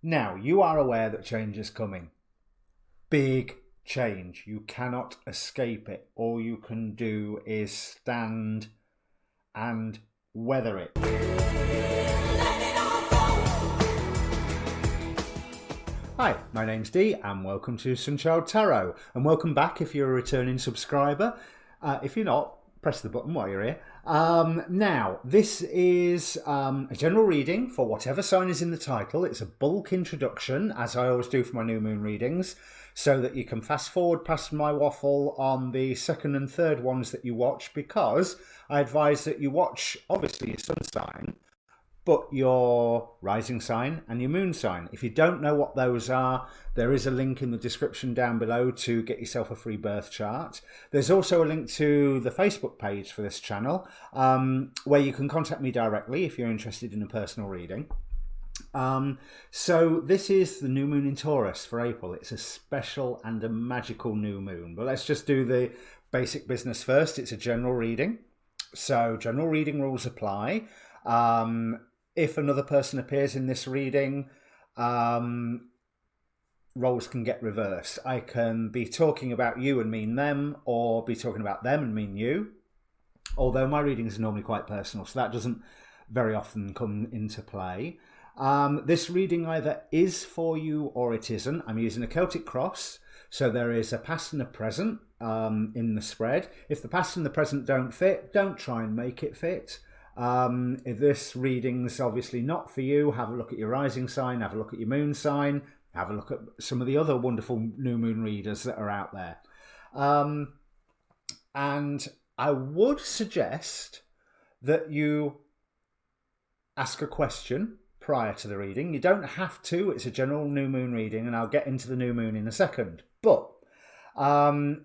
Now, you are aware that change is coming. Big change. You cannot escape it. All you can do is stand and weather it. Hi, my name's Dee and welcome to Untitled Tarot, and welcome back if you're a returning subscriber. If you're not, press the button while you're here. Now, this is a general reading for whatever sign is in the title. It's a bulk introduction, as I always do for my new moon readings, so that you can fast forward past my waffle on the second and third ones that you watch, because I advise that you watch, obviously, your sun sign, but your rising sign and your moon sign. If you don't know what those are, there is a link in the description down below to get yourself a free birth chart. There's also a link to the Facebook page for this channel, where you can contact me directly if you're interested in a personal reading. So this is the new moon in Taurus for April. It's a special and a magical new moon. But let's just do the basic business first. It's a general reading. So general reading rules apply. If another person appears in this reading, roles can get reversed. I can be talking about you and mean them, or be talking about them and mean you. Although my readings are normally quite personal, so that doesn't very often come into play. This reading either is for you or it isn't. I'm using a Celtic cross, so there is a past and a present in the spread. If the past and the present don't fit, don't try and make it fit. If this reading's obviously not for you, have a look at your rising sign, have a look at your moon sign, have a look at some of the other wonderful new moon readers that are out there. And I would suggest that you ask a question prior to the reading. You don't have to, it's a general new moon reading, and I'll get into the new moon in a second. But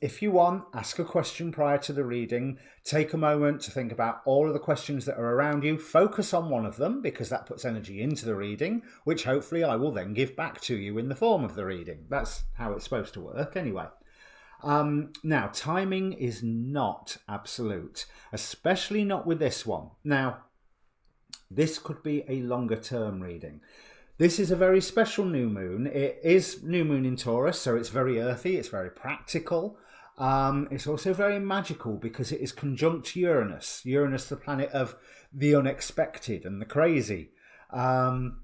if you want, ask a question prior to the reading. Take a moment to think about all of the questions that are around you. Focus on one of them, because that puts energy into the reading, which hopefully I will then give back to you in the form of the reading. That's how it's supposed to work anyway. Now, timing is not absolute, especially not with this one. Now, this could be a longer term reading. This is a very special new moon. It is new moon in Taurus, so it's very earthy, it's very practical. It's also very magical because it is conjunct Uranus. Uranus, the planet of the unexpected and the crazy. Now,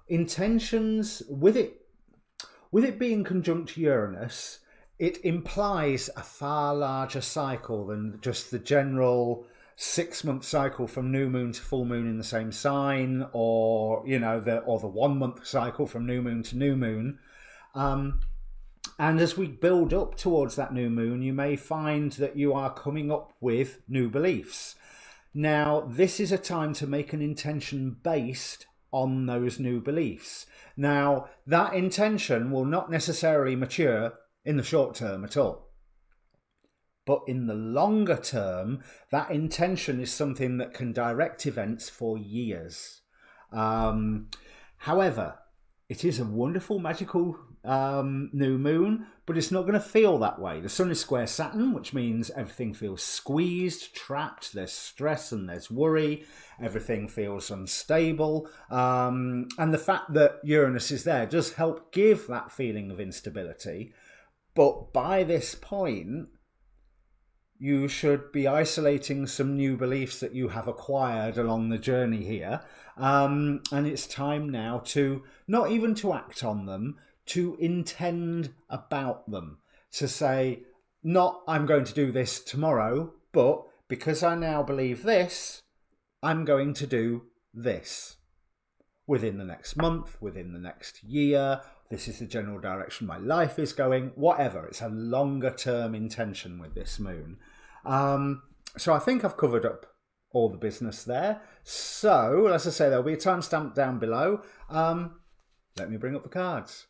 intentions with it being conjunct Uranus, it implies a far larger cycle than just the general 6-month cycle from new moon to full moon in the same sign, or the 1 month cycle from new moon to new moon. And as we build up towards that new moon, you may find that you are coming up with new beliefs. Now, this is a time to make an intention based on those new beliefs. Now, that intention will not necessarily mature in the short term at all. But in the longer term, that intention is something that can direct events for years. However, it is a wonderful, magical new moon, but it's not going to feel that way. The sun is square Saturn, which means everything feels squeezed, trapped, there's stress and there's worry, everything feels unstable. And the fact that Uranus is there does help give that feeling of instability. But by this point, you should be isolating some new beliefs that you have acquired along the journey here. And it's time now to, not even to act on them, to intend about them. To say, not I'm going to do this tomorrow, but because I now believe this, I'm going to do this. Within the next month, within the next year, this is the general direction my life is going, whatever. It's a longer term intention with this moon. So I think I've covered up all the business there. So, as I say, there'll be a timestamp down below. Let me bring up the cards.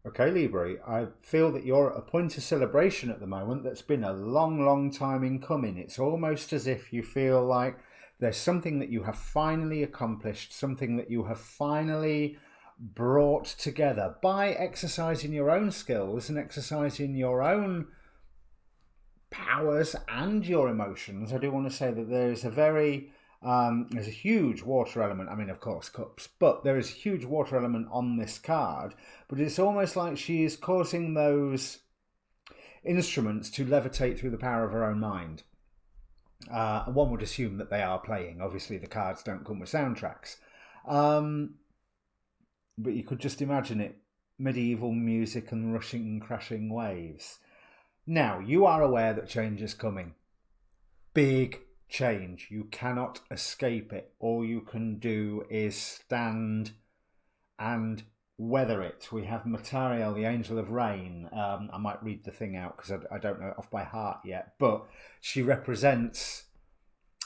Okay, Libra, I feel that you're at a point of celebration at the moment that's been a long, long time in coming. It's almost as if you feel like there's something that you have finally accomplished, something that you have finally brought together by exercising your own skills and exercising your own powers and your emotions. I do want to say that there is a very There's a huge water element. I mean, of course, cups, but there is a huge water element on this card. But it's almost like she is causing those instruments to levitate through the power of her own mind. One would assume that they are playing. Obviously, the cards don't come with soundtracks. But you could just imagine it. Medieval music and rushing, crashing waves. Now, you are aware that change is coming. Big change. You cannot escape it. All you can do is stand and weather it. We have Material, the angel of rain. I might read the thing out because I don't know it off by heart yet, but she represents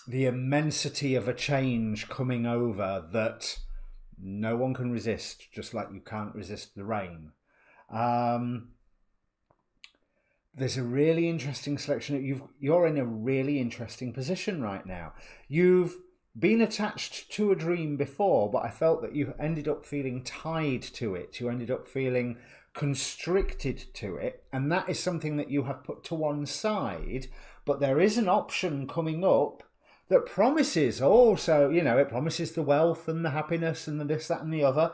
the immensity of a change coming over that no one can resist, just like you can't resist the rain. There's a really interesting selection. You're in a really interesting position right now. You've been attached to a dream before, but I felt that you ended up feeling tied to it. You ended up feeling constricted to it. And that is something that you have put to one side. But there is an option coming up that promises also, you know, it promises the wealth and the happiness and the this, that and the other.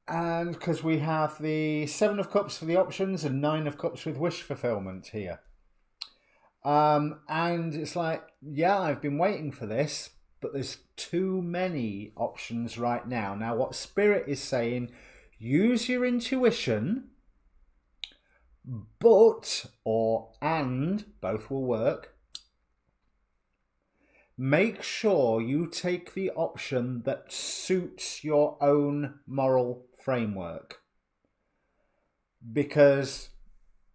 And because we have the 7 of Cups for the options and 9 of Cups with wish fulfillment here. And it's like, yeah, I've been waiting for this, but there's too many options right now. Now, what Spirit is saying, use your intuition, but, or and, both will work. Make sure you take the option that suits your own moral framework. Because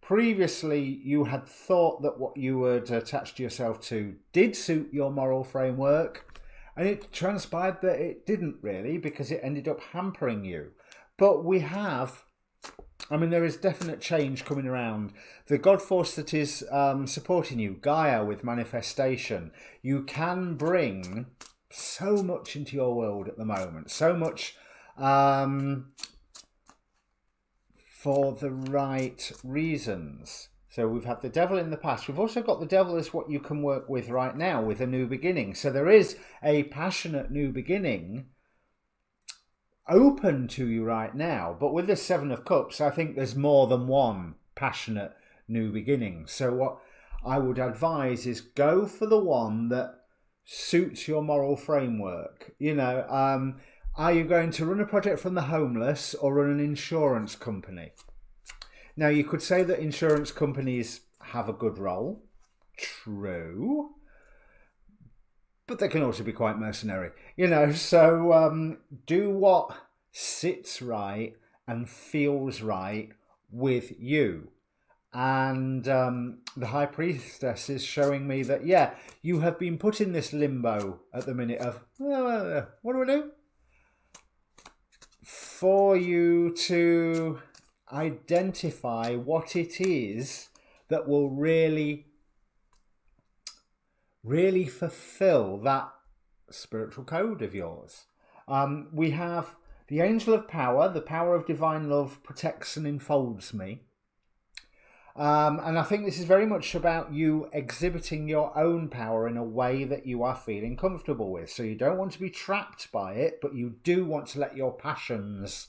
previously you had thought that what you had attached yourself to did suit your moral framework, and it transpired that it didn't really, because it ended up hampering you. But we have, I mean, there is definite change coming around. The God force that is supporting you, Gaia with manifestation, you can bring so much into your world at the moment, so much for the right reasons. So we've had the devil in the past. We've also got the devil as what you can work with right now with a new beginning. So there is a passionate new beginning open to you right now. But with the 7 of Cups, I think there's more than one passionate new beginning. So what I would advise is go for the one that suits your moral framework. You know, are you going to run a project from the homeless or run an insurance company? Now, you could say that insurance companies have a good role. True. But they can also be quite mercenary. You know, so do what sits right and feels right with you. And the High Priestess is showing me that, yeah, you have been put in this limbo at the minute of, what do I do? For you to identify what it is that will really fulfill that spiritual code of yours. We have the Angel of Power. The power of divine love protects and enfolds me. And I think this is very much about you exhibiting your own power in a way that you are feeling comfortable with. So you don't want to be trapped by it, but you do want to let your passions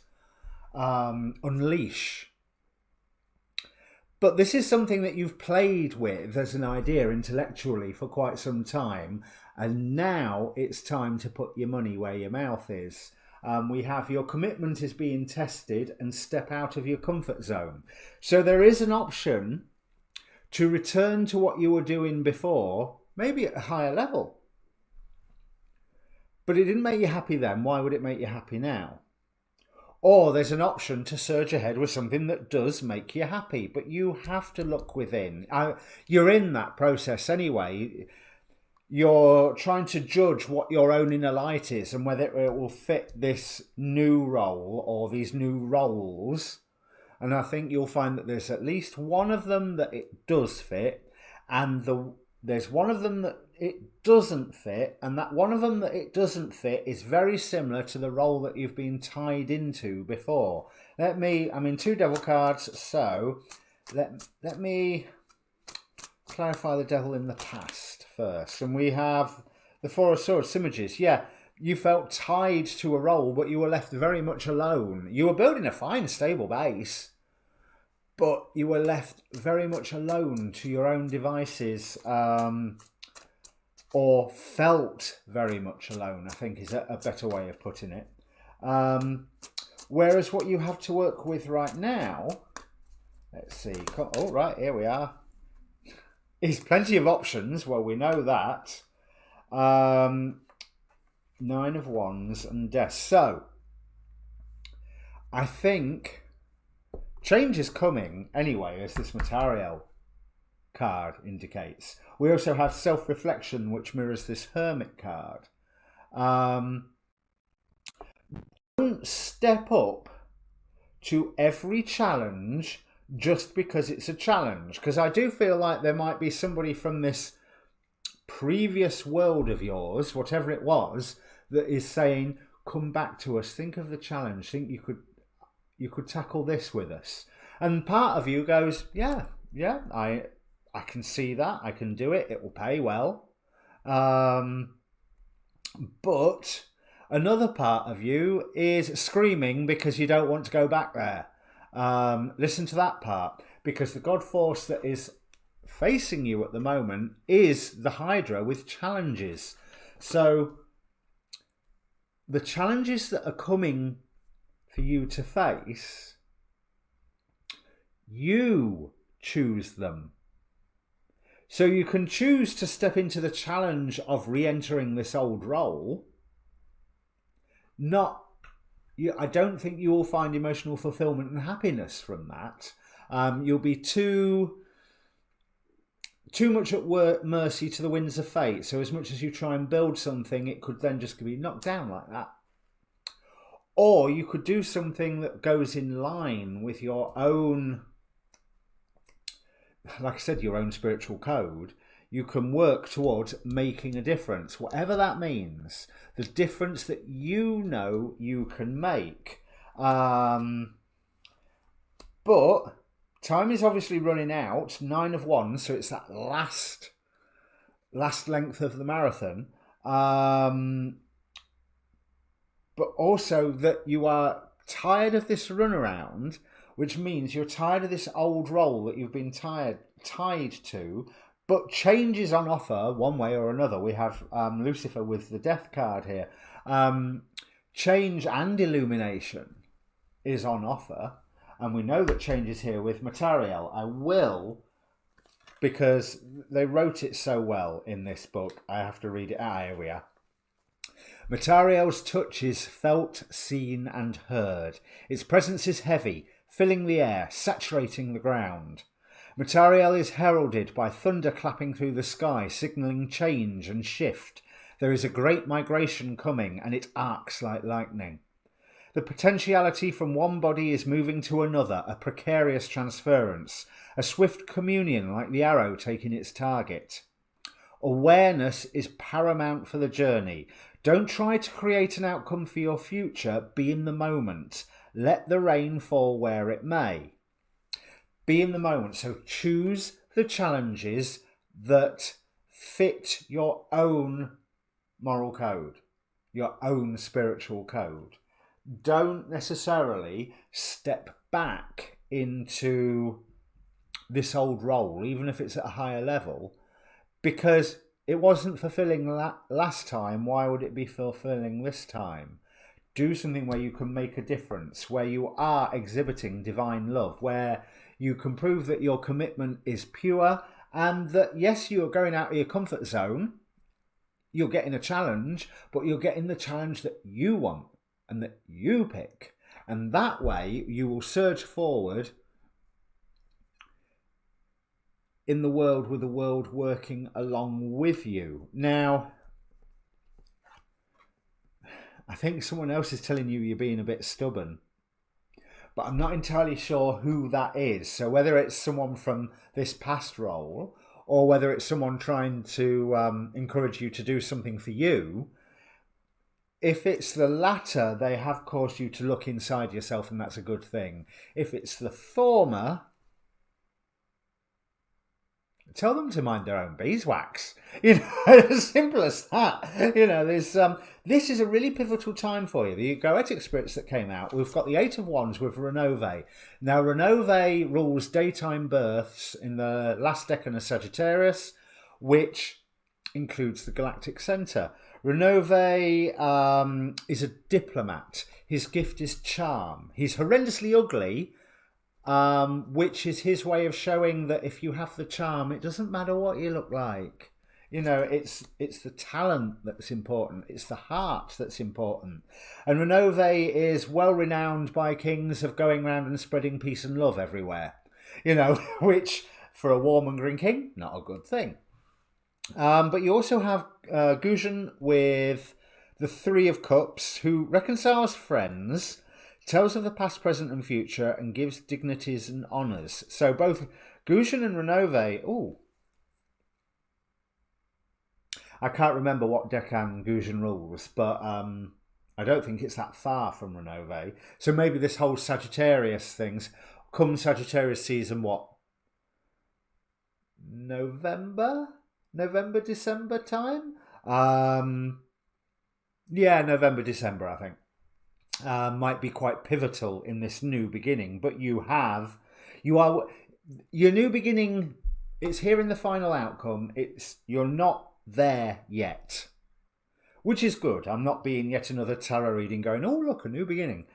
unleash. But this is something that you've played with as an idea intellectually for quite some time. And now it's time to put your money where your mouth is. We have your commitment is being tested and step out of your comfort zone. So there is an option to return to what you were doing before, maybe at a higher level. But it didn't make you happy then. Why would it make you happy now? Or there's an option to surge ahead with something that does make you happy. But you have to look within. You're in that process anyway. You're trying to judge what your own inner light is and whether it will fit this new role or these new roles. And I think you'll find that there's at least one of them that it does fit, and there's one of them that it doesn't fit, and that one of them that it doesn't fit is very similar to the role that you've been tied into before. I'm in 2 devil cards, so let me clarify the devil in the past. first. And we have the Four of Swords images. Yeah, you felt tied to a role, but you were left very much alone. You were building a fine, stable base, but you were left very much alone to your own devices, or felt very much alone, I think is a better way of putting it. Whereas what you have to work with right now, let's see, oh, right, here we are, is plenty of options. Well, we know that. Nine of Wands and Death. So, I think change is coming anyway, as this Material card indicates. We also have self-reflection, which mirrors this Hermit card. Don't step up to every challenge just because it's a challenge. Because I do feel like there might be somebody from this previous world of yours, whatever it was, that is saying, come back to us, think of the challenge, think you could tackle this with us. And part of you goes, yeah, I can see that, I can do it, it will pay well. But another part of you is screaming because you don't want to go back there. Listen to that part, because the God force that is facing you at the moment is the Hydra with challenges. So the challenges that are coming for you to face, you choose them. So you can choose to step into the challenge of re-entering this old role. I don't think you will find emotional fulfillment and happiness from that. You'll be too much at mercy to the winds of fate. So as much as you try and build something, it could then just be knocked down like that. Or you could do something that goes in line with your own, like I said, your own spiritual code. You can work towards making a difference, whatever that means. The difference that you know you can make. But time is obviously running out. 9 of Wands, so it's that last length of the marathon. But also that you are tired of this runaround, which means you're tired of this old role that you've been tied to. But change is on offer one way or another. We have Lucifer with the Death card here. Change and illumination is on offer. And we know that change is here with Material. I will, because they wrote it so well in this book, I have to read it. Here we are. Material's touch is felt, seen and heard. Its presence is heavy, filling the air, saturating the ground. Material is heralded by thunder clapping through the sky, signalling change and shift. There is a great migration coming, and it arcs like lightning. The potentiality from one body is moving to another, a precarious transference, a swift communion like the arrow taking its target. Awareness is paramount for the journey. Don't try to create an outcome for your future, be in the moment. Let the rain fall where it may. Be in the moment. So choose the challenges that fit your own moral code, your own spiritual code. Don't necessarily step back into this old role, even if it's at a higher level, because it wasn't fulfilling last time. Why would it be fulfilling this time? Do something where you can make a difference, where you are exhibiting divine love, where you can prove that your commitment is pure and that, yes, you're going out of your comfort zone, you're getting a challenge, but you're getting the challenge that you want and that you pick. And that way you will surge forward in the world with the world working along with you. Now, I think someone else is telling you you're being a bit stubborn, but I'm not entirely sure who that is. So whether it's someone from this past role or whether it's someone trying to encourage you to do something for you, if it's the latter, they have caused you to look inside yourself, and that's a good thing. If it's the former, tell them to mind their own beeswax. You know, as simple as that. You know, there's this is a really pivotal time for you. The Goetic spirits that came out, we've got the Eight of Wands with Renove. Now, Renove rules daytime births in the last decan of Sagittarius, which includes the galactic center. Renove is a diplomat. His gift is charm. He's horrendously ugly, which is his way of showing that if you have the charm, it doesn't matter what you look like. You know, it's the talent that's important. It's the heart that's important. And Renove is well renowned by kings of going around and spreading peace and love everywhere. You know, which for a warmongering king, not a good thing. But you also have Guzhan with the Three of Cups, who reconciles friends, tells of the past, present and future, and gives dignities and honours. So both Guzhan and Renove... Ooh. I can't remember what decan Guzhan rules, but I don't think it's that far from Renove. So maybe this whole Sagittarius things, come Sagittarius season, what? November, December time? Yeah, November, December, I think. Might be quite pivotal in this new beginning, but your new beginning, it's here in the final outcome. You're not there yet, which is good. I'm not being yet another tarot reading going, oh look, a new beginning.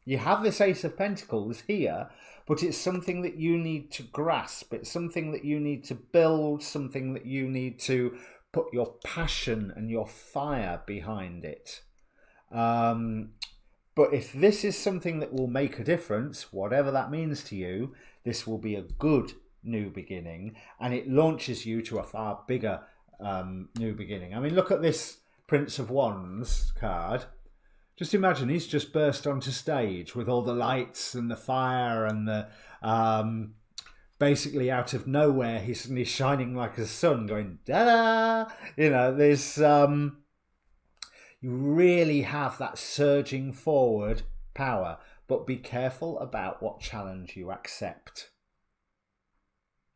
You have this Ace of Pentacles here, but it's something that you need to grasp. It's something that you need to build, something that you need to put your passion and your fire behind it. But if this is something that will make a difference, whatever that means to you, this will be a good new beginning, and it launches you to a far bigger new beginning. I mean, look at this Prince of Wands card. Just imagine he's just burst onto stage with all the lights and the fire and the basically out of nowhere he's suddenly shining like a sun, going da-da. You know, there's you really have that surging forward power, but be careful about what challenge you accept.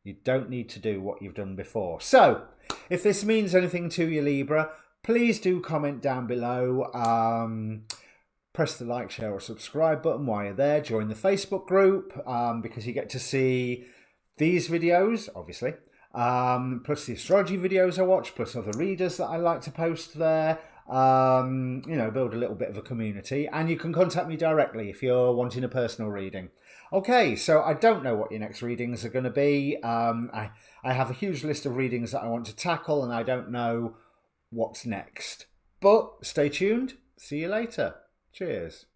You don't need to do what you've done before. So, if this means anything to you, Libra, please do comment down below. Press the like, share or subscribe button while you're there. Join the Facebook group because you get to see these videos, obviously, plus the astrology videos I watch, plus other readers that I like to post there. You know, build a little bit of a community, and you can contact me directly if you're wanting a personal reading. Okay, so I don't know what your next readings are going to be. I have a huge list of readings that I want to tackle, and I don't know what's next. But stay tuned. See you later. Cheers.